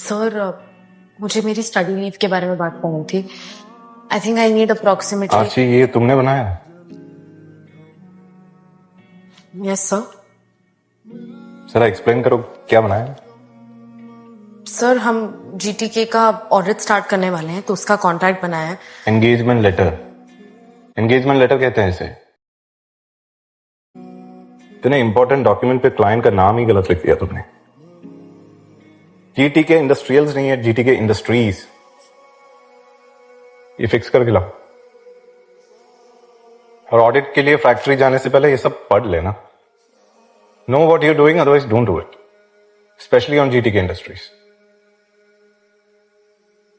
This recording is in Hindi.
सर मुझे मेरी स्टडी लीव के बारे में बात करनी थी। I think I need approximately. आशी, ये तुमने बनाया है? Yes sir. जरा एक्सप्लेन करो, क्या बनाया है? सर हम जीटीके का ऑडिट स्टार्ट करने वाले हैं तो उसका कॉन्ट्रैक्ट बनाया है। Engagement letter. एंगेजमेंट लेटर कहते हैं इसे। इतने इंपॉर्टेंट डॉक्यूमेंट पे क्लाइंट का नाम ही गलत लिख दिया तुमने। जीटीके इंडस्ट्रियल्स नहीं है, जीटीके इंडस्ट्रीज। ये फिक्स करके लाओ। और ऑडिट के लिए फैक्ट्री जाने से पहले ये सब पढ़ लेना। Know what you are doing, otherwise don't do it, specially on GTK industries.